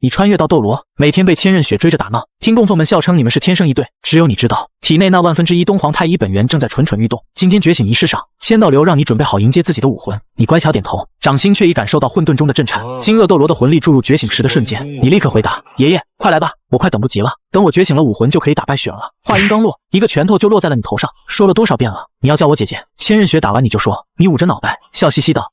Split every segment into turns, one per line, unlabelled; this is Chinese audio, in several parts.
你穿越到斗罗，每天被千仞雪追着打闹，听供奉们笑称你们是天生一对。只有你知道，体内那1/1000东皇太一本源正在蠢蠢欲动。今天觉醒仪式上，千道流让你准备好迎接自己的武魂。你乖巧点头，掌心却已感受到混沌中的震颤。金恶斗罗的魂力注入觉醒石的瞬间，你立刻回答：爷爷，快来吧，我快等不及了。等我觉醒了武魂，就可以打败雪儿了。话音刚落，一个拳头就落在了你头上。说了多少遍了，你要叫我姐姐。千仞雪打完你就说，你捂着脑袋，笑嘻嘻道：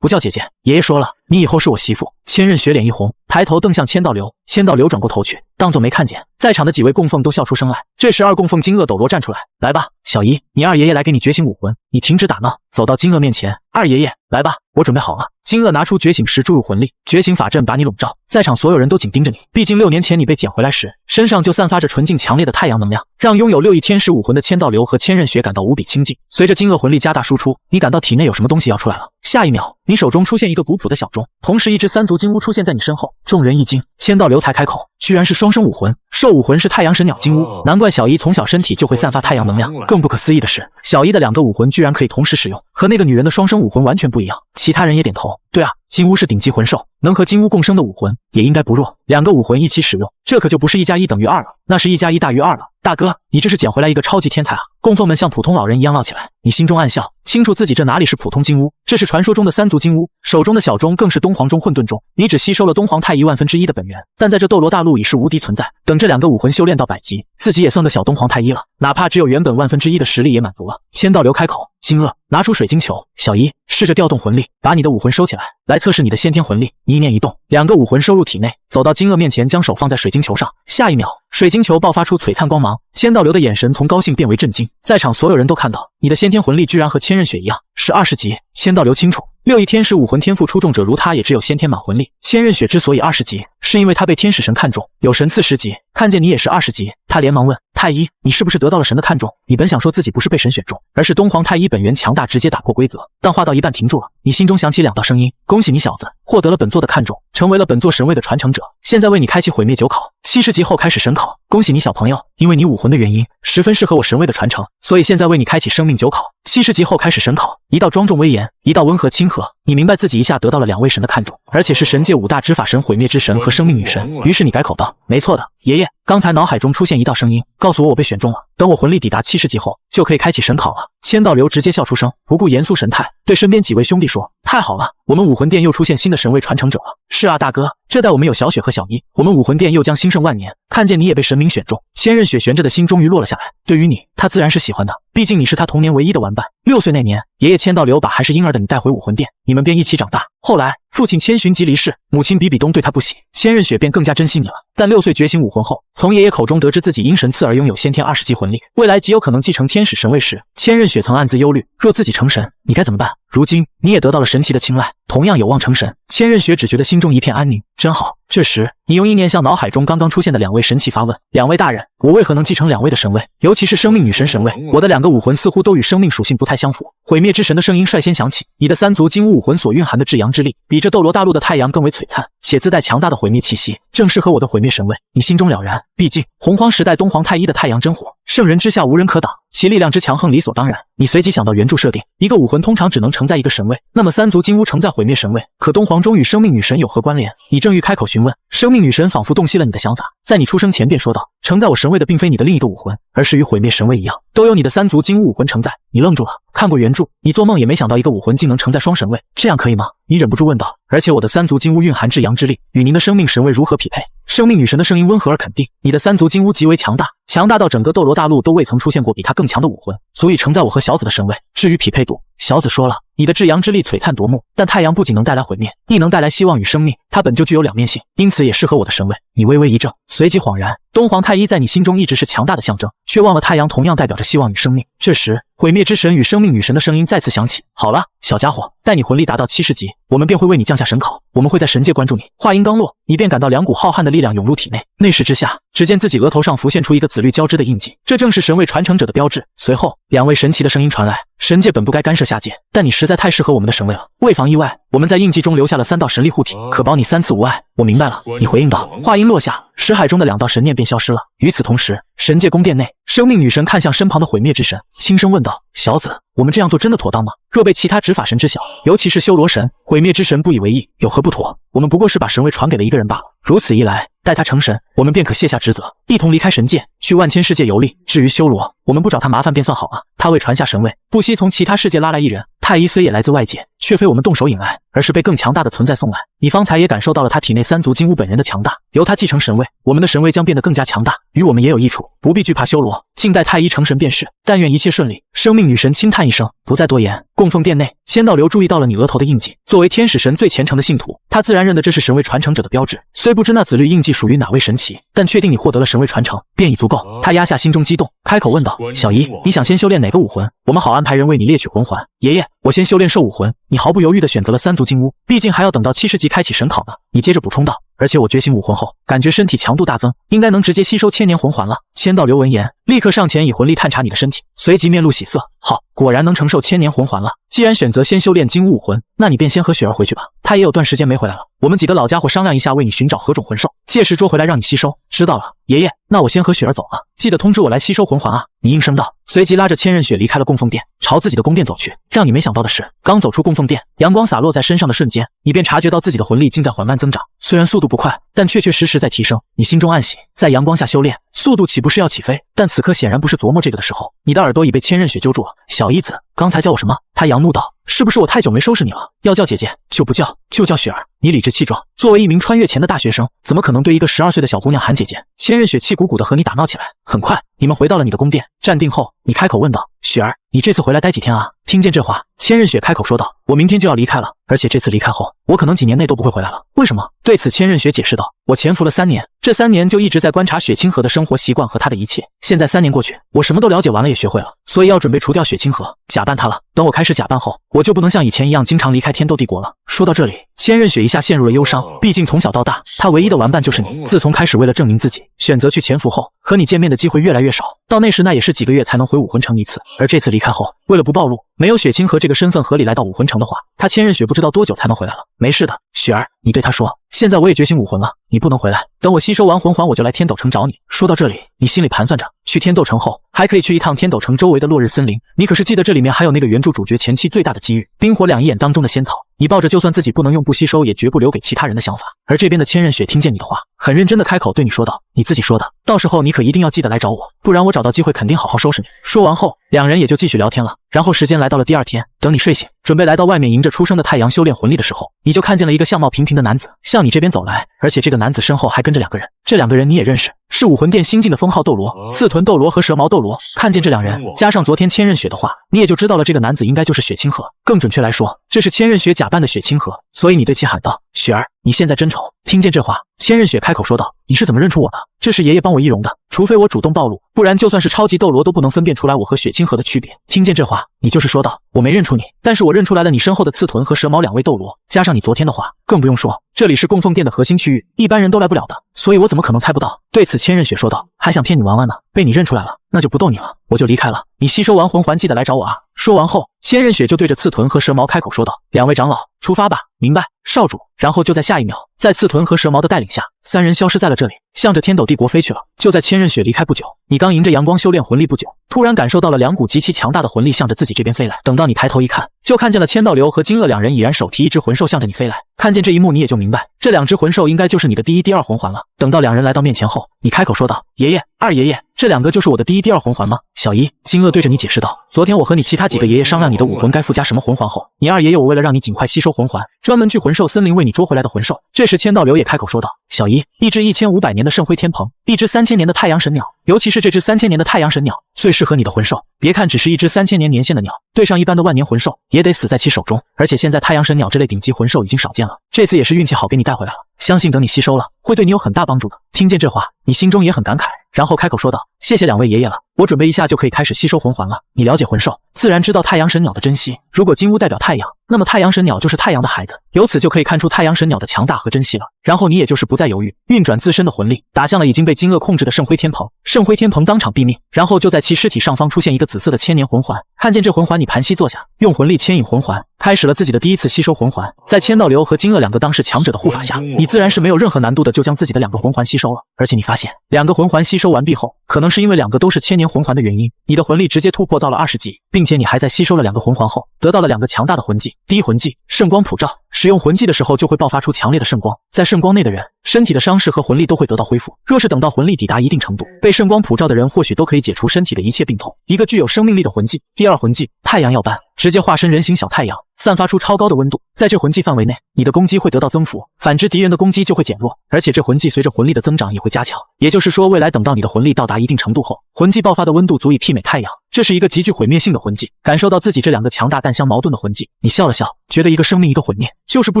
不叫姐姐，爷爷说了，你以后是我媳妇。千仞雪脸一红，抬头瞪向千道流。千道流转过头去，当作没看见。在场的几位供奉都笑出声来。这时二供奉金恶斗罗站出来，来吧，小姨，你二爷爷来给你觉醒武魂，你停止打闹，走到金恶面前。二爷爷，来吧，我准备好了。金恶拿出觉醒石注入魂力，觉醒法阵把你笼罩，在场所有人都紧盯着你。毕竟6年前你被捡回来时，身上就散发着纯净强烈的太阳能量，让拥有6亿天使武魂的千道流和千仞雪感到无比亲近。随着金恶魂力加大输出，你感到体内有什么东西要出来了。下一秒，你手中出现一个古朴的小钟，同时一只三足金乌出现在你身后。众人一惊，千道流才开口，居然是双生武魂。兽武魂是太阳神鸟金乌，难怪小姨从小身体就会散发太阳能量。更不可思议的是，小姨的2个武魂居然可以同时使用，和那个女人的双生武魂完全不一样。其他人也点头，对啊，金乌是顶级魂兽，能和金乌共生的武魂也应该不弱。2个武魂一起使用，这可就不是1+1等于2了，那是1+1大于2了。大哥，你这是捡回来一个超级天才啊！供奉们像普通老人一样唠起来。你心中暗笑，清楚自己这哪里是普通金乌，这是传说中的三足金乌，手中的小钟更是东皇中混沌钟。你只吸收了东皇太一1/1000的本源，但在这斗罗大陆已是无敌存在。等这2个武魂修炼到100级，自己也算个小东皇太一了，哪怕只有原本1/1000的实力也满足了。千道流开口，金恶拿出水晶球，小姨试着调动魂力，把你的武魂收起来，来测试你的先天魂力。你意念一动，2个武魂收入体内，走到金恶面前，将手放在水晶球上。下一秒，水晶球爆发出璀璨光芒。千道流的眼神从高兴变为震惊，在场所有人都看到，你的先天魂力居然和千仞雪一样，是20级。千道流清楚，6亿天使武魂天赋出众者如他也只有先天满魂力。千仞雪之所以20级，是因为他被天使神看中，有神赐10级，看见你也是20级，他连忙问太一，你是不是得到了神的看中？你本想说自己不是被神选中，而是东皇太一本源强大，直接打破规则，但话到一半停住了。你心中响起2道声音，恭喜你小子，获得了本座的看中，成为了本座神位的传承者，现在为你开启毁灭9考，70级后开始神考。恭喜你小朋友，因为你武魂的原因，十分适合我神位的传承，所以现在为你开启生命9考，70级后开始神考。一道庄重威严，一道温和亲和。你明白自己一下得到了2位神的看重，而且是神界5大执法神毁灭之神和生命女神。于是你改口道，没错的，爷爷，刚才脑海中出现一道声音，告诉我被选中了，等我魂力抵达70级后，就可以开启神考了。千道流直接笑出声，不顾严肃神态，对身边几位兄弟说，太好了，我们武魂殿又出现新的神位传承者了。是啊，大哥，这代我们有小雪和小一，我们武魂殿又将兴盛万年。看见你也被神明选中，千仞雪悬着的心终于落了下来。对于你，他自然是喜欢的，毕竟你是他童年唯一的玩伴。6岁那年，爷爷千道流把还是婴儿的你带回武魂殿，你们便一起长大。后来父亲千寻疾离世，母亲比比东对他不喜，千仞雪便更加珍惜你了。但6岁觉醒武魂后，从爷爷口中得知自己因神赐而拥有先天20级魂力，未来极有可能继承天使神位时，千仞雪曾暗自忧虑，若自己成神，你该怎么办？如今你也得到了神奇的青睐，同样有望成神。千仞雪只觉得心中一片安宁，真好。这时你用意念向脑海中刚刚出现的2位神祇发问：2位大人，我为何能继承2位的神位，尤其是生命女神神位？我的2个武魂似乎都与生命属性不太相符。毁灭之神的声音率先响起，你的三足金乌武魂所蕴含的至阳之力，比这斗罗大陆的太阳更为璀璨，且自带强大的毁灭气息，正适合我的毁灭神位。你心中了然，毕竟洪荒时代东皇太一的太阳真火，圣人之下无人可挡，其力量之强横理所当然。你随即想到原著设定，一个武魂通常只能承载一个神位，那么三足金乌承载毁灭神位，可东皇中与生命女神有何关联？你正欲开口询问，生命女神仿佛洞悉了你的想法，在你出生前便说道，承载我神位的并非你的另一个武魂，而是与毁灭神位一样，都有你的三足金乌武魂承载。你愣住了，看过原著，你做梦也没想到一个武魂竟能承载双神位，这样可以吗？你忍不住问道。而且我的三足金乌蕴含至阳之力，与您的生命神位如何匹配？生命女神的声音温和而肯定，你的三足金乌极为强大，强大到整个斗罗大陆都未曾出现过比他更强的武魂，足以承载我和小子的神位。至于匹配度，小子说了，你的至阳之力璀璨夺目，但太阳不仅能带来毁灭，亦能带来希望与生命，它本就具有两面性，因此也适合我的神位。你微微一怔，随即恍然，东皇太一在你心中一直是强大的象征，却忘了太阳同样代表着希望与生命。这时毁灭之神与生命女神的声音再次响起，好了，小家伙，待你魂力达到70级，我们便会为你降下神考，我们会在神界关注你。话音刚落，你便感到2股浩瀚的力量涌入体内，内视之下，只见自己额头上浮现出一个紫绿交织的印记，这正是神位传承者的标志。随后2位神奇的声音传来，神界本不该干涉下界，但你实在太适合我们的神位了，为防意外，我们在印记中留下了3道神力护体，可保你3次无碍。我明白了，你回应道。话音落下，识海中的2道神念便消失了。与此同时，神界宫殿内，生命女神看向身旁的毁灭之神，轻声问道：“小子，我们这样做真的妥当吗？若被其他执法神知晓，尤其是修罗神，毁灭之神不以为意，有何不妥？我们不过是把神位传给了一个人罢了。如此一来，待他成神，我们便可卸下职责，一同离开神界，去万千世界游历。至于修罗，我们不找他麻烦便算好了。他为传下神位，不惜从其他世界拉来一人。太医虽也来自外界，却非我们动手引来，而是被更强大的存在送来。你方才也感受到了他体内3族金乌本人的强大，由他继承神位，我们的神位将变得更加强大，与我们也有益处，不必惧怕修罗，静待太医成神便是。但愿一切顺利。”生命女神轻叹一声，不再多言。供奉殿内，千道流注意到了你额头的印记。作为天使神最虔诚的信徒，他自然认得这是神位传承者的标志。虽不知那紫绿印记属于哪位神祇，但确定你获得了神位传承，便已足够。他压下心中激动，开口问道：“小姨，你想先修炼哪个武魂？我们好安排人为你猎取魂环。”爷爷，我先修炼兽武魂。你毫不犹豫地选择了3族金乌，毕竟还要等到70级开启神考呢。你接着补充道：“而且我觉醒武魂后，感觉身体强度大增，应该能直接吸收千年魂环了。”千道流闻言，立刻上前以魂力探查你的身体，随即面露喜色：“好，果然能承受千年魂环了。既然选择先修炼金乌武魂，那你便先和雪儿回去吧。她也有段时间没回来了，我们几个老家伙商量一下，为你寻找何种魂兽，届时捉回来让你吸收。”知道了，爷爷，那我先和雪儿走了，记得通知我来吸收魂环啊。你应声道，随即拉着千仞雪离开了供奉殿，朝自己的宫殿走去。让你没想到的是，刚走出供奉殿，阳光洒落在身上的瞬间，你便察觉到自己的魂力竟在缓慢增长。虽然速度不快，但确确实实在提升。你心中暗喜，在阳光下修炼，速度岂不是要起飞？但此刻显然不是琢磨这个的时候，你的耳朵已被千仞雪揪住了。小姨子，刚才叫我什么？他扬怒道，是不是我太久没收拾你了？要叫姐姐就不叫，就叫雪儿。你理直气壮，作为一名穿越前的大学生，怎么可能对一个12岁的小姑娘喊姐姐？千仞雪气鼓鼓地和你打闹起来。很快，你们回到了你的宫殿，站定后，你开口问道：“雪儿，你这次回来待几天啊？”听见这话，千仞雪开口说道：“我明天就要离开了，而且这次离开后，我可能几年内都不会回来了。为什么？”对此，千仞雪解释道：“我潜伏了3年，这3年就一直在观察雪清河的生活习惯和她的一切。现在3年过去，我什么都了解完了，也学会了，所以要准备除掉雪清河，假扮她了。等我开始假扮后，我就不能像以前一样经常离开天斗帝国了。”说到这里，千仞雪一下陷入了忧伤，毕竟从小到大，她唯一的玩伴就是你。自从开始为了证明自己，选择去潜伏后，和你见面的机会越来越少，到那时那也是几个月才能回武魂城一次。而这次离开后，为了不暴露，没有雪清河这个身份合理来到武魂城的话，他千仞雪不知道多久才能回来了。没事的，雪儿，你对他说，现在我也觉醒武魂了，你不能回来，等我吸收完魂环，我就来天斗城找你。说到这里，你心里盘算着，去天斗城后，还可以去一趟天斗城周围的落日森林。你可是记得这里面还有那个原著主角前期最大的机遇，冰火两仪眼当中的仙草。你抱着就算自己不能用不吸收，也绝不留给其他人的想法。而这边的千仞雪听见你的话，很认真的开口对你说道：“你自己说的，到时候你可一定要记得来找我，不然我找到机会肯定好好收拾你。”说完后，两人也就继续聊天了。然后时间来到了第2天，等你睡醒，准备来到外面迎着初升的太阳修炼魂力的时候，你就看见了一个相貌平平的男子向你这边走来，而且这个男子身后还跟着2个人。这2个人你也认识，是武魂殿新进的封号斗罗、刺豚斗罗和蛇毛斗罗。看见这2人，加上昨天千仞雪的话，你也就知道了这个男子应该就是雪清河。更准确来说，这是千仞雪假扮的雪清河。所以你对其喊道：“雪儿，你现在真丑。”听见这话，千仞雪开口说道：“你是怎么认出我的？这是爷爷帮我易容的，除非我主动暴露，不然就算是超级斗罗都不能分辨出来我和雪清河的区别。”听见这话，你就是说道：“我没认出你，但是我认出来了你身后的刺豚和蛇毛2位斗罗，加上你昨天的话，更不用说，这里是供奉殿的核心区域，一般人都来不了的，所以我怎么可能猜不到？”对此，千仞雪说道：“还想骗你玩玩呢？被你认出来了，那就不逗你了，我就离开了。你吸收完魂环，记得来找我啊！”说完后，千仞雪就对着刺豚和蛇毛开口说道：“2位长老，出发吧。”明白，少主。然后就在下一秒，在刺豚和蛇毛的带领下，3人消失在了这里，向着天斗帝国飞去了。就在千仞雪离开不久，你刚迎着阳光修炼魂力不久，突然感受到了2股极其强大的魂力向着自己这边飞来。等到你抬头一看，就看见了千道流和金鳄2人已然手提一只魂兽向着你飞来。看见这一幕，你也就明白，这2只魂兽应该就是你的第1、第2魂环了。等到2人来到面前后，你开口说道：“爷爷，二爷爷，这2个就是我的第1、第2魂环吗？”小姨，金鳄对着你解释道：“昨天我和你其他几个爷爷商量你的武魂该附加什么魂环后，你2爷爷我为了让你尽快吸收魂环，专门去魂兽森林为你捉回来的魂兽。”这时千道流也开口说道：“小姨，一只1500年的圣辉天蓬，一只3000年的太阳神鸟，尤其是这只3000年的太阳神鸟，最适合你的魂兽。别看只是一只3000年年限的鸟，对上一般的万年魂兽，也得死在其手中。而且现在太阳神鸟这类顶级魂兽已经少见了，这次也是运气好给你带回来了，相信等你吸收了，会对你有很大帮助的。”听见这话，你心中也很感慨，然后开口说道：“谢谢2位爷爷了，我准备一下就可以开始吸收魂环了。你了解魂兽，自然知道太阳神鸟的珍惜。如果金乌代表太阳，那么太阳神鸟就是太阳的孩子，由此就可以看出太阳神鸟的强大和珍惜了。”然后你也就是不再犹豫，运转自身的魂力，打向了已经被金鳄控制的圣辉天蓬。圣辉天蓬当场毙命，然后就在其尸体上方出现一个紫色的千年魂环。看见这魂环，你盘膝坐下，用魂力牵引魂环，开始了自己的第1次吸收魂环。在千道流和金鳄2个当世强者的护法下，你自然是没有任何难度的就将自己的2个魂环吸收了。而且你发现两个魂环吸收完毕后，可能是因为两个都是千年魂环的原因，你的魂力直接突破到了20级，并且你还在吸收了两个魂环后，得到了两个强大的魂技。第一魂技圣光普照，使用魂技的时候就会爆发出强烈的圣光，在圣光内的人身体的伤势和魂力都会得到恢复。若是等到魂力抵达一定程度，被圣光普照的人或许都可以解除身体的一切病痛。一个具有生命力的魂技。第二魂技太阳耀斑，直接化身人形小太阳，散发出超高的温度，在这魂技范围内，你的攻击会得到增幅，反之敌人的攻击就会减弱，而且这魂技随着魂力的增长也会加强。也就是说，未来等到你的魂力到达一定程度后，魂技爆发的温度足以媲美太阳，这是一个极具毁灭性的魂技。感受到自己这两个强大但相矛盾的魂技，你笑了笑，觉得一个生命一个毁灭，就是不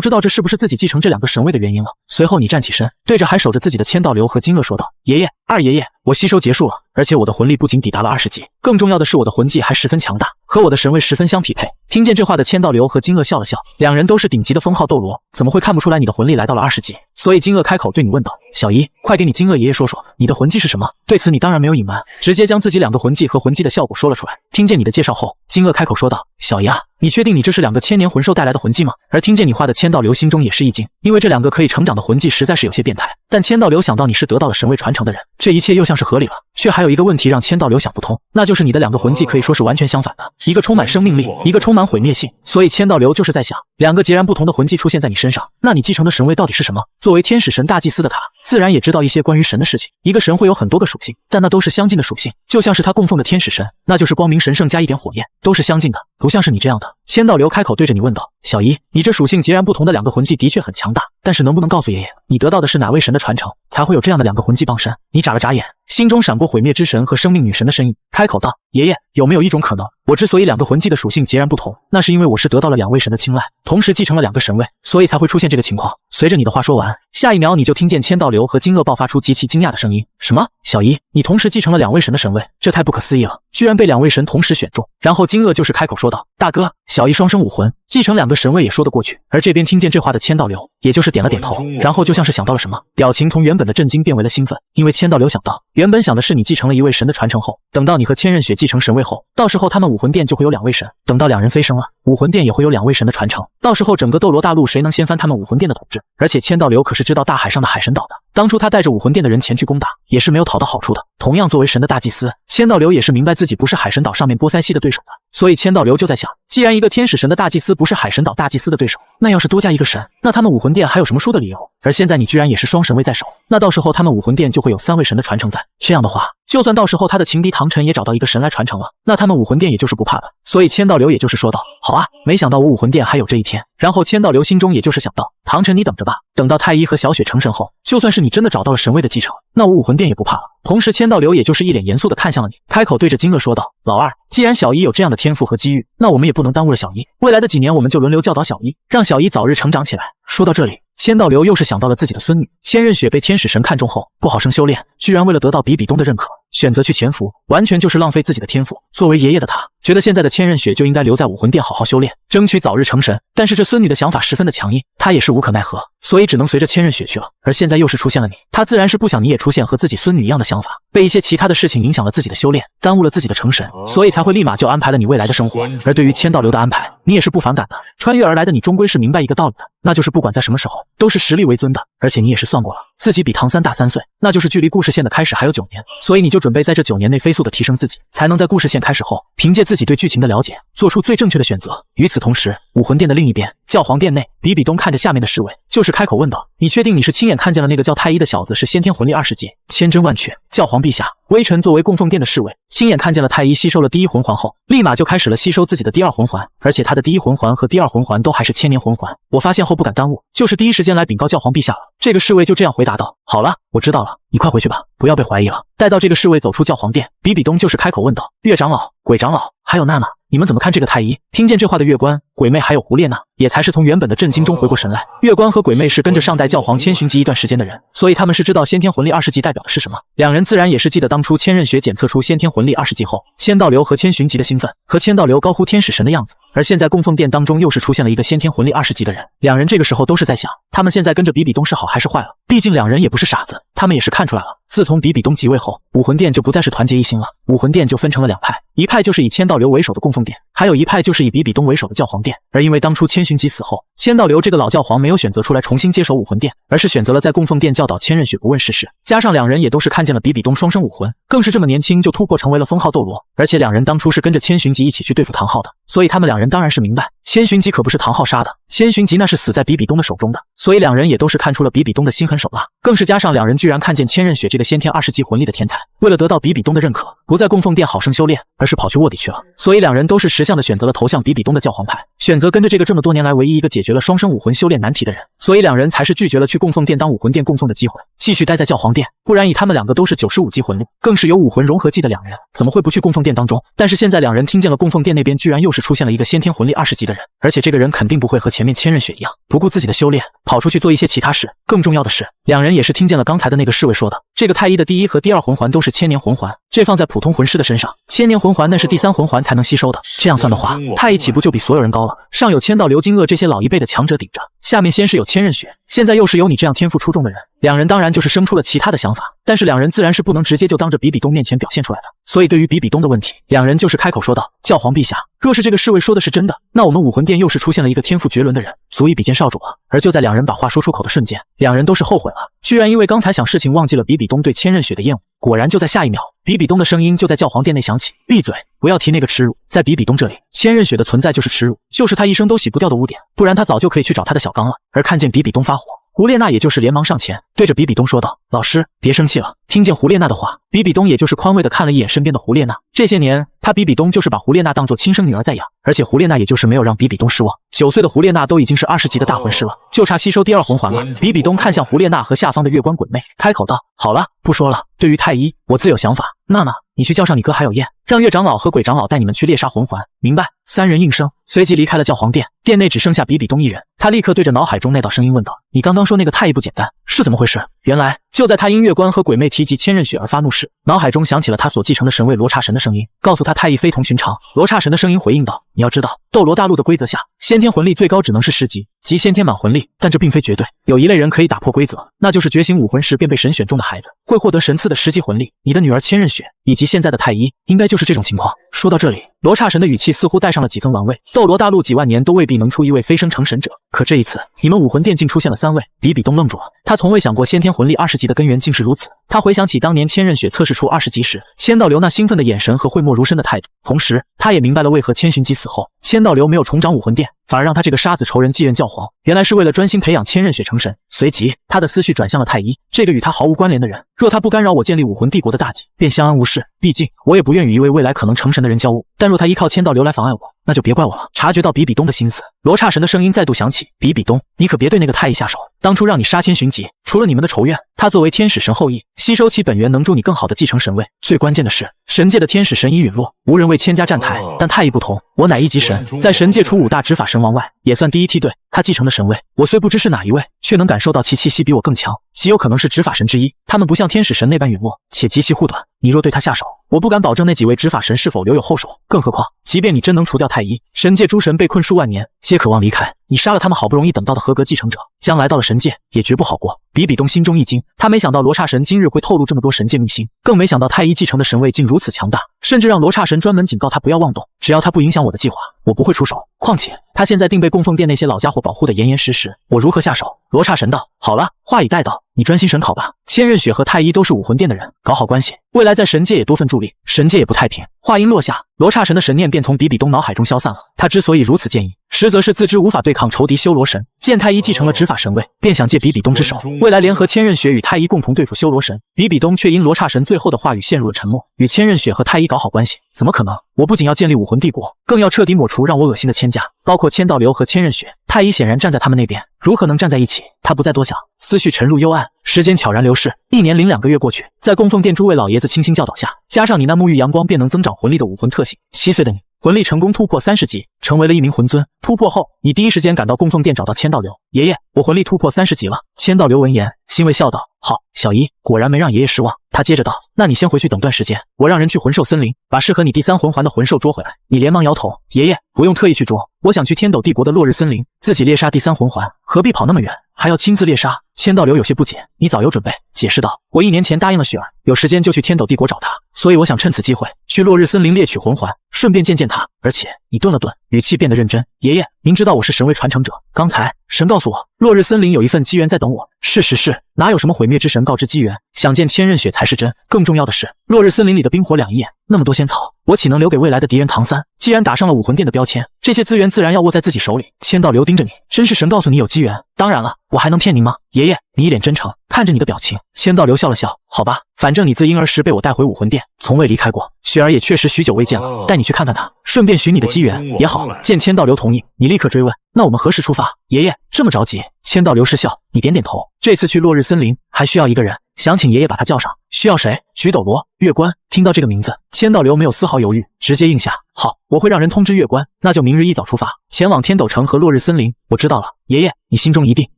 知道这是不是自己继承这两个神位的原因了。随后你站起身，对着还守着自己的千道流和金鳄说道：“爷爷，二爷爷，我吸收结束了，而且我的魂力不仅抵达了20级，更重要的是我的魂技还十分强大，和我的神位十分相匹配。”听见这话的千道流和金鳄笑了笑，两人都是顶级的封号斗罗，怎么会看不出来你的魂力来到了20级？所以金鳄开口对你问道：“小姨，快给你金鳄爷爷说说，你的魂技是什么？”对此你当然没有隐瞒，直接将自己两个魂技和魂技的效果说了出来。听见你的介绍后，金鳄开口说道：“小姨啊，你确定你这是两个千年魂兽带来的魂技吗？”而听见你话的千道流心中也是一惊，因为这两个可以成长的魂技实在是有些变态。但千道流想到你是得到了神位传承的人，这一切又像是合理了。却还有一个问题让千道流想不通，那就是你的两个魂技可以说是完全相反的，一个充满生命力，一个充满毁灭性。所以千道流就是在想，两个截然不同的魂技出现在你身上，那你继承的神位到底是什么？作为天使神大祭司的他，自然也知道一些关于神的事情。一个神会有很多个属性，但那都是相近的属性，就像是他供奉的天使神，那就是光明神圣加一点火焰，都是相近的，不像是你这样的。千道流开口对着你问道：“小姨，你这属性截然不同的两个魂技的确很强大，但是能不能告诉爷爷，你得到的是哪位神的传承，才会有这样的两个魂技傍身？”你眨了眨眼，心中闪过毁灭之神和生命女神的身影，开口道：“爷爷，有没有一种可能，我之所以两个魂技的属性截然不同，那是因为我是得到了两位神的青睐，同时继承了两个神位，所以才会出现这个情况。”随着你的话说完，下一秒你就听见千道流和金鳄爆发出极其惊讶的声音：“什么？小姨，你同时继承了两位神的神位，这太不可思议了，居然被两位神同时选中。”然后金鳄就是开口说道：“大哥，小姨双生武魂，继承两个神位也说得过去。”而这边听见这话的千道流，也就是点了点头，然后就像是想到了什么，表情从原本的震惊变为了兴奋，因为千道流想到，原本想的是你继承了一位神的传承后，等到你和千仞雪继承神位后，到时候他们武魂殿就会有两位神，等到两人飞升了，武魂殿也会有两位神的传承，到时候整个斗罗大陆谁能掀翻他们武魂殿的统治？而且千道流可是知道大海上的海神岛的，当初他带着武魂殿的人前去攻打，也是没有讨到好处的。同样作为神的大祭司，千道流也是明白自己不是海神岛上面波塞西的对手的，所以千道流就在想，既然一个天使神的大祭司不是海神岛大祭司的对手，那要是多加一个神，那他们武魂殿还有什么输的理由？而现在你居然也是双神位在手，那到时候他们武魂殿就会有3位神的传承在，这样的话，就算到时候他的情敌唐晨也找到一个神来传承了，那他们武魂殿也就是不怕了。所以千道流也就是说道：“好啊，没想到我武魂殿还有这一天。”然后千道流心中也就是想到，唐晨你等着吧，等到太一和小雪成神后，就算是你真的找到了神位的继承，那我武魂殿也不怕了。同时千道流也就是一脸严肃地看向了你，开口对着金鳄说道：“老二，既然小姨有这样的天赋和机遇，那我们也不能耽误了小姨，未来的几年我们就轮流教导小姨，让小姨早日成长起来。”说到这里，千道流又是想到了自己的孙女千仞雪被天使神看中后，不好生修炼，居然为了得到比比东的认可，选择去潜伏，完全就是浪费自己的天赋。作为爷爷的他，觉得现在的千仞雪就应该留在武魂殿好好修炼，争取早日成神。但是这孙女的想法十分的强硬，他也是无可奈何，所以只能随着千仞雪去了。而现在又是出现了你，他自然是不想你也出现和自己孙女一样的想法，被一些其他的事情影响了自己的修炼，耽误了自己的成神，所以才会立马就安排了你未来的生活。而对于千道流的安排，你也是不反感的。穿越而来的你终归是明白一个道理的，那就是不管在什么时候，都是实力为尊的。而且你也是算过了，自己比唐三大3岁，那就是距离故事线的开始还有9年，所以你就准备在这9年内飞速的提升自己，才能在故事线开始后，凭借自己对剧情的了解，做出最正确的选择。与此同时，武魂殿的另一边，教皇殿内，比比东看着下面的侍卫，就是开口问道：“你确定你是亲眼看见了那个叫太一的小子是先天魂力20级？”千真万确，教皇陛下，微臣作为供奉殿的侍卫，亲眼看见了太一吸收了第1魂环后，立马就开始了吸收自己的第2魂环，而且他的第1魂环和第2魂环都还是千年魂环。我发现后不敢耽误，就是第一时间来禀告教皇陛下了。这个侍卫就这样回答道：“好了，我知道了，你快回去吧，不要被怀疑了。”待到这个侍卫走出教皇殿，比比东就是开口问道：“岳长老、鬼长老，还有娜娜，你们怎么看这个太一？”听见这话的月关、鬼魅还有胡列娜，也才是从原本的震惊中回过神来。月关和鬼魅是跟着上代教皇千寻疾一段时间的人，所以他们是知道先天魂力20级代表的是什么。两人自然也是记得当初千仞雪检测出先天魂力20级后，千道流和千寻疾的兴奋，和千道流高呼天使神的样子。而现在供奉殿当中又是出现了一个先天魂力20级的人，两人这个时候都是在想，他们现在跟着比比东是好还是坏了？毕竟两人也不是傻子，他们也是看出来了，自从比比东即位后，武魂殿就不再是团结一心了。武魂殿就分成了两派，一派就是以千道流为首的供奉殿，还有一派就是以比比东为首的教皇殿。而因为当初千寻疾死后，千道流这个老教皇没有选择出来重新接手武魂殿，而是选择了在供奉殿教导千仞雪不问世事。加上两人也都是看见了比比东双生武魂，更是这么年轻就突破成为了封号斗罗。而且两人当初是跟着千寻疾一起去对付唐昊的，所以他们两人当然是明白，千寻疾可不是唐昊杀的，千寻疾那是死在比比东的手中的。所以两人也都是看出了比比东的心狠手辣，更是加上两人居然看见千仞雪这个先天20级魂力的天才，为了得到比比东的认可，不在供奉殿好生修炼，而是跑去卧底去了。所以两人都是识相的选择了投向比比东的教皇派，选择跟着这个这么多年来唯一一个解决了双生武魂修炼难题的人。所以两人才是拒绝了去供奉殿当武魂殿供奉的机会，继续待在教皇殿。不然以他们两个都是95级魂力，更是有武魂融合技的两人，怎么会不去供奉殿当中？但是现在两人听见了供奉殿那边居然又是出现了一个先天魂力20级的人，而且这个人肯定不会和前面千仞雪一样不顾自己的修炼，跑出去做一些其他事。更重要的是，两人也是听见了刚才的那个侍卫说的，这个太一的第一和第二魂环都是千年魂环，这放在普通魂师的身上，千年魂环那是第3魂环才能吸收的。这样算的话，太一岂不就比所有人高了？上有千道流、金鳄这些老一辈的强者顶着，下面先是有千仞雪，现在又是有你这样天赋出众的人，两人当然就是生出了其他的想法。但是两人自然是不能直接就当着比比东面前表现出来的，所以对于比比东的问题，两人就是开口说道：教皇陛下，若是这个侍卫说的是真的，那我们武魂殿又是出现了一个天赋绝伦的人，足以比肩少主了。而就在两人把话说出口的瞬间，两人都是后悔了，居然因为刚才想事情忘记了比比东对千仞雪的厌恶。果然就在下一秒，比比东的声音就在教皇殿内响起：闭嘴，不要提那个耻辱。在比比东这里，千仞雪的存在就是耻辱，就是他一生都洗不掉的污点，不然他早就可以去找他的小刚了。而看见比比东发火，胡列娜也就是连忙上前对着比比东说道：老师别生气了。听见胡列娜的话，比比东也就是宽慰的看了一眼身边的胡列娜，这些年他比比东就是把胡列娜当作亲生女儿在养，而且胡列娜也就是没有让比比东失望。9岁的胡列娜都已经是20级的大魂师了，就差吸收第2魂环了。比比东看向胡列娜和下方的月光鬼魅，开口道：好了，不说了，对于太一我自有想法。娜娜，你去叫上你哥还有燕，让月长老和鬼长老带你们去猎杀魂环，明白？3人应声，随即离开了教皇殿。殿内只剩下比比东一人，他立刻对着脑海中那道声音问道：你刚刚说那个太一不简单，是怎么回事？原来就在他因月关和鬼魅提及千仞雪而发怒时，脑海中响起了他所继承的神位罗刹神的声音，告诉他太一非同寻常。罗刹神的声音回应道：你要知道，斗罗大陆的规则下，先天魂力最高只能是10级，即先天满魂力，但这并非绝对，有一类人可以打破规则，那就是觉醒武魂时便被神选中的孩子，会获得神赐的10级魂力。你的女儿千仞雪以及现在的太一，应该就是这种情况。说到这里，罗刹神的语气似乎带上了几分玩味。斗罗大陆几万年都未必能出一位飞升成神者，可这一次，你们武魂殿竟出现了3位。比比东愣住了，他从未想过先天魂力20级的根源竟是如此。他回想起当年千仞雪测试出20级时，千道流那兴奋的眼神和讳莫如深的态度，同时他也明白了为何千寻疾死后，千道流没有重掌武魂殿，反而让他这个杀子仇人继任教皇，原来是为了专心培养千仞雪成神。随即他的思绪转向了太一，这个与他毫无关联的人，若他不干扰我建立武魂帝国的大计，便相安无事。毕竟我也不愿与一位未来可能成神的人交恶，但若他依靠千道流来妨碍我，那就别怪我了。察觉到比比东的心思，罗刹神的声音再度响起：比比东，你可别对那个太一下手，当初让你杀千寻疾，除了你们的仇怨，他作为天使神后裔，吸收其本源能助你更好的继承神位。最关键的是，神界的天使神已陨落，无人为千家站台，但太一不同，我乃1级神，在神界除5大执法神王外，也算第一梯队。他继承的神位，我虽不知是哪一位，却能感受到其气息比我更强，极有可能是执法神之一。他们不像天使神那般陨落，且极其护短。你若对他下手，我不敢保证那几位执法神是否留有后手。更何况，即便你真能除掉太一，神界诸神被困数万年，皆渴望离开。你杀了他们好不容易等到的合格继承者，将来到了神界也绝不好过。比比东心中一惊，他没想到罗刹神今日会透露这么多神界秘辛，更没想到太一继承的神位竟如此强大，甚至让罗刹神专门警告他不要妄动，只要他不影响我的计划，我不会出手。况且他现在定被供奉殿那些老家伙保护得严严实实，我如何下手？罗刹神道：好了，话已带到，你专心审考吧。千仞雪和太一都是武魂殿的人，搞好关系，未来在神界也多份助力，神界也不太平。话音落下，罗刹神的神念便从比比东脑海中消散了。他之所以如此建议，实则是自知无法对抗仇敌修罗神，见太一继承了执法神位，便想借比比东之手，未来联合千仞雪与太一共同对付修罗神。比比东却因罗刹神最后的话语陷入了沉默，与千仞雪和太一搞好关系，怎么可能？我不仅要建立武魂帝国，更要彻底抹除让我恶心的千家，包括千道流和千仞雪。太一显然站在他们那边，如何能站在一起？他不再多想，思绪沉入幽暗。时间悄然流逝，1年零2个月过去，在供奉殿诸位老爷子倾心教导下，加上你那沐浴阳光便能增长魂力的武魂特性，7岁的你魂力成功突破30级，成为了一名魂尊。突破后，你第一时间赶到供奉殿找到千道流爷爷，我魂力突破30级了。千道流闻言欣慰笑道：好，小姨果然没让爷爷失望。他接着道：那你先回去等段时间，我让人去魂兽森林把适合你第3魂环的魂兽捉回来。你连忙摇头：爷爷不用特意去捉，我想去天斗帝国的落日森林自己猎杀第3魂环，何必跑那么远，还要亲自猎杀？千道流有些不解：你早有准备？解释道：“我1年前答应了雪儿，有时间就去天斗帝国找她，所以我想趁此机会去落日森林猎取魂环，顺便见见她。而且……”你顿了顿，语气变得认真：“爷爷，您知道我是神位传承者，刚才神告诉我，落日森林有一份机缘在等我。事实是，哪有什么毁灭之神告知机缘，想见千仞雪才是真。更重要的是，落日森林里的冰火两仪眼，那么多仙草，我岂能留给未来的敌人唐三？既然打上了武魂殿的标签，这些资源自然要握在自己手里。千道流盯着你，真是神告诉你有机缘。当然了，我还能骗您吗？爷爷，你一脸真诚，看着你的表情。”千道流笑了笑：“好吧，反正你自婴儿时被我带回武魂殿，从未离开过。雪儿也确实许久未见了，带你去看看她，顺便许你的机缘也好。”见千道流同意，你立刻追问：“那我们何时出发？”爷爷这么着急？千道流失笑，你点点头。这次去落日森林还需要一个人，想请爷爷把他叫上。需要谁？菊斗罗、月关。听到这个名字，千道流没有丝毫犹豫，直接应下。好，我会让人通知月关，那就明日一早出发，前往天斗城和落日森林。我知道了，爷爷，你心中一定。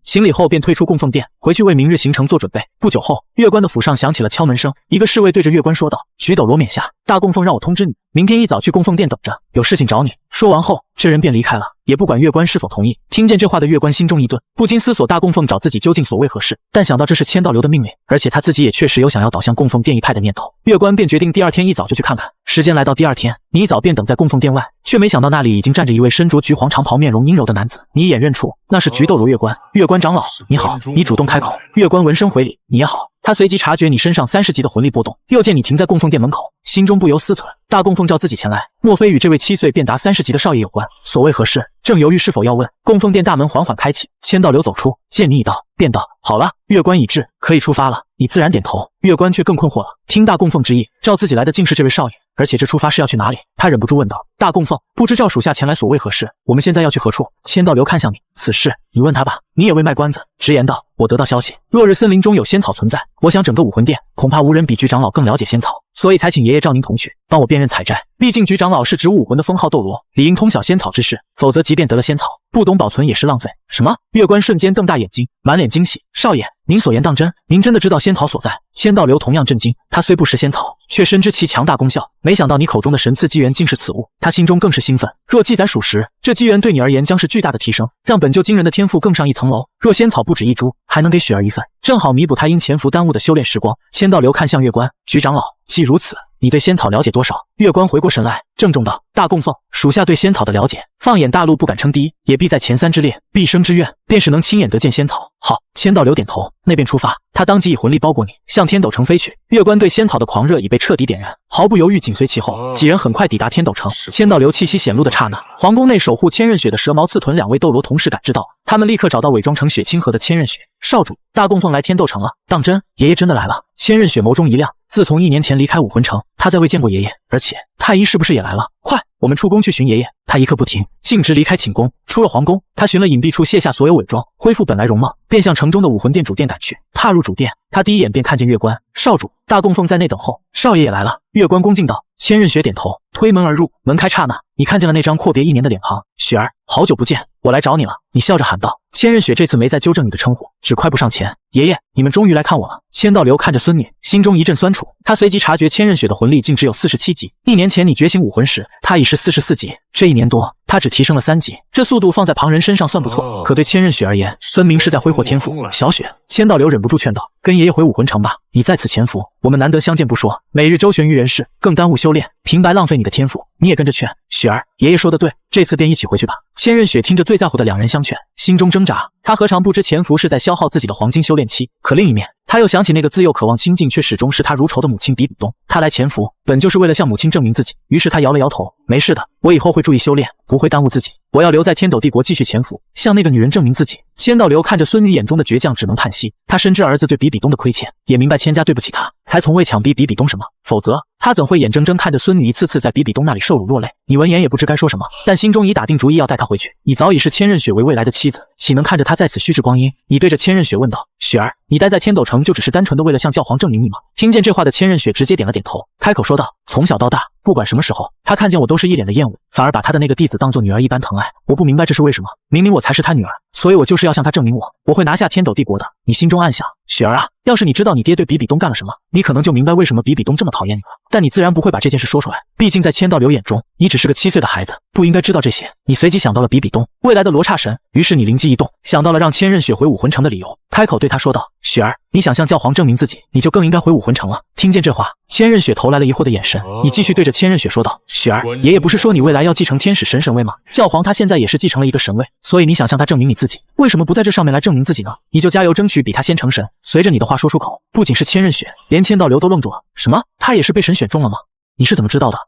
行礼后便退出供奉殿，回去为明日行程做准备。不久后，月关的府上响起了敲门声，一个侍卫对着月关说道：“菊斗罗冕下，大供奉让我通知你，明天一早去供奉殿等着，有事情找你。”说完后，这人便离开了，也不管月关是否同意。听见这话的月关心中一顿，不禁思索大供奉找自己究竟所为何事。但想到这是千道流的命令，而且他自己也确实有想要倒向供奉殿一派的念头，月关便决定第二天一早就去看看。时间来到第二天，你一早便等在供奉殿外，却没想到那里已经站着一位身着橘黄长袍、面容阴柔的男子。你一眼认出，那是菊斗罗月关。月关长老，你好。你主动开口。月关闻声回礼：“你也好。”他随即察觉你身上30级的魂力波动，又见你停在供奉殿门口，心中不由思忖：大供奉召自己前来，莫非与这位7岁便达30级的少爷有关？所谓何事？正犹豫是否要问，供奉殿大门缓缓开启，千道流走出，见你已到，便道：“好了，月关已至，可以出发了。”你自然点头。月关却更困惑了，听大供奉之意，召自己来的竟是这位少爷，而且这出发是要去哪里？他忍不住问道：“大供奉，不知召属下前来所为何事？我们现在要去何处？”千道流看向你，此事你问他吧。你也未卖关子，直言道：“我得到消息，落日森林中有仙草存在，我想整个武魂殿恐怕无人比菊长老更了解仙草，所以才请爷爷召您同去，帮我辨认采摘。毕竟菊长老是植物武魂的封号斗罗，理应通晓仙草之事，否则即便得了仙草，不懂保存也是浪费。”什么？月关瞬间瞪大眼睛，满脸惊喜：“少爷，您所言当真？您真的知道仙草所在？”千道流同样震惊，他虽不识仙草，却深知其强大功效，没想到你口中的神赐机缘竟是此物，他心中更是兴奋。若记载属实，这机缘对你而言将是巨大的提升，让本就惊人的天赋更上一层楼。若仙草不止一株，还能给雪儿一份，正好弥补他因潜伏耽误的修炼时光。千道流看向月关：“菊长老，既如此，你对仙草了解多少？”月关回过神来，郑重道：“大供奉，属下对仙草的了解，放眼大陆不敢称第一，也必在前3之列。毕生之愿，便是能亲眼得见仙草。”好。千道流点头，那便出发。他当即以魂力包裹你，向天斗城飞去。月关对仙草的狂热已被彻底点燃，毫不犹豫紧随其后。几人很快抵达天斗城。千道流气息显露的刹那，皇宫内守护千仞雪的蛇矛刺豚2位斗罗同时感知到，他们立刻找到伪装成雪清河的千仞雪。少主，大供奉来天斗城了。当真？爷爷真的来了？千仞雪眸中一亮。自从1年前离开武魂城，他再未见过爷爷，而且太医是不是也来了？快，我们出宫去寻爷爷。他一刻不停，径直离开寝宫。出了皇宫，他寻了隐蔽处，卸下所有伪装，恢复本来容貌，便向城中的武魂殿主殿赶去。踏入主殿，他第一眼便看见月关。少主，大供奉在内等候。少爷也来了。月关恭敬道。千仞雪点头，推门而入。门开刹那，你看见了那张阔别1年的脸庞。雪儿，好久不见，我来找你了。你笑着喊道。千仞雪这次没再纠正你的称呼，只快步上前。爷爷，你们终于来看我了。千道流看着孙女，心中一阵酸楚。他随即察觉千仞雪的魂力竟只有47级，1年前你觉醒武魂时，她已是44级，这1年多，她只提升了3级，这速度放在旁人身上算不错，可对千仞雪而言，分明是在挥霍天赋。小雪，千道流忍不住劝道：“跟爷爷回武魂城吧，你在此潜伏，我们难得相见不说，每日周旋于人世，更耽误修炼，平白浪费你的天赋。你也跟着劝。雪儿，爷爷说的对，这次便一起回去吧。”千仞雪听着最在乎的2人相劝，心中挣扎。他何尝不知潜伏是在消耗自己的黄金修炼期？可另一面，他又想起那个自幼渴望亲近却始终视他如仇的母亲比比东。他来潜伏，本就是为了向母亲证明自己。于是他摇了摇头：“没事的，我以后会注意修炼，不会耽误自己。我要留在天斗帝国继续潜伏，向那个女人证明自己。”千道流看着孙女眼中的倔强，只能叹息。他深知儿子对比比东的亏欠，也明白千家对不起他，才从未强逼比比东什么，否则他怎会眼睁睁看着孙女一次次在比比东那里受辱落泪？你闻言也不知该说什么，但心中已打定主意要带她回去。你早已是千仞雪为未来的妻子，岂能看着她在此虚掷光阴？你对着千仞雪问道：“雪儿，你待在天斗城就只是单纯的为了向教皇证明你吗？”听见这话的千仞雪直接点了点头，开口说道：“从小到大，不管什么时候，她看见我都是一脸的厌恶，反而把她的那个弟子当作女儿一般疼爱。我不明白这是为什么，明明我才是她女儿，所以我就是要向他证明我会拿下天斗帝国的。你心中暗想，雪儿啊，要是你知道你爹对比比东干了什么，你可能就明白为什么比比东这么讨厌你了。但你自然不会把这件事说出来，毕竟在千道流眼中，你只是个7岁的孩子，不应该知道这些。你随即想到了比比东，未来的罗刹神，于是你灵机一动，想到了让千仞雪回武魂城的理由，开口对他说道：“雪儿，你想向教皇证明自己，你就更应该回武魂城了。”听见这话，千仞雪投来了疑惑的眼神，你继续对着千仞雪说道：“雪儿，爷爷不是说你未来要继承天使神位吗？教皇他现在也是继承了一个神位，所以你想向他证明你自己，为什么不在这上面来证明自己呢？你就加油争取比他先成神。”随着你的话说出口，不仅是千仞雪，连千道流都愣住了。什么？他也是被神选中了吗？你是怎么知道的？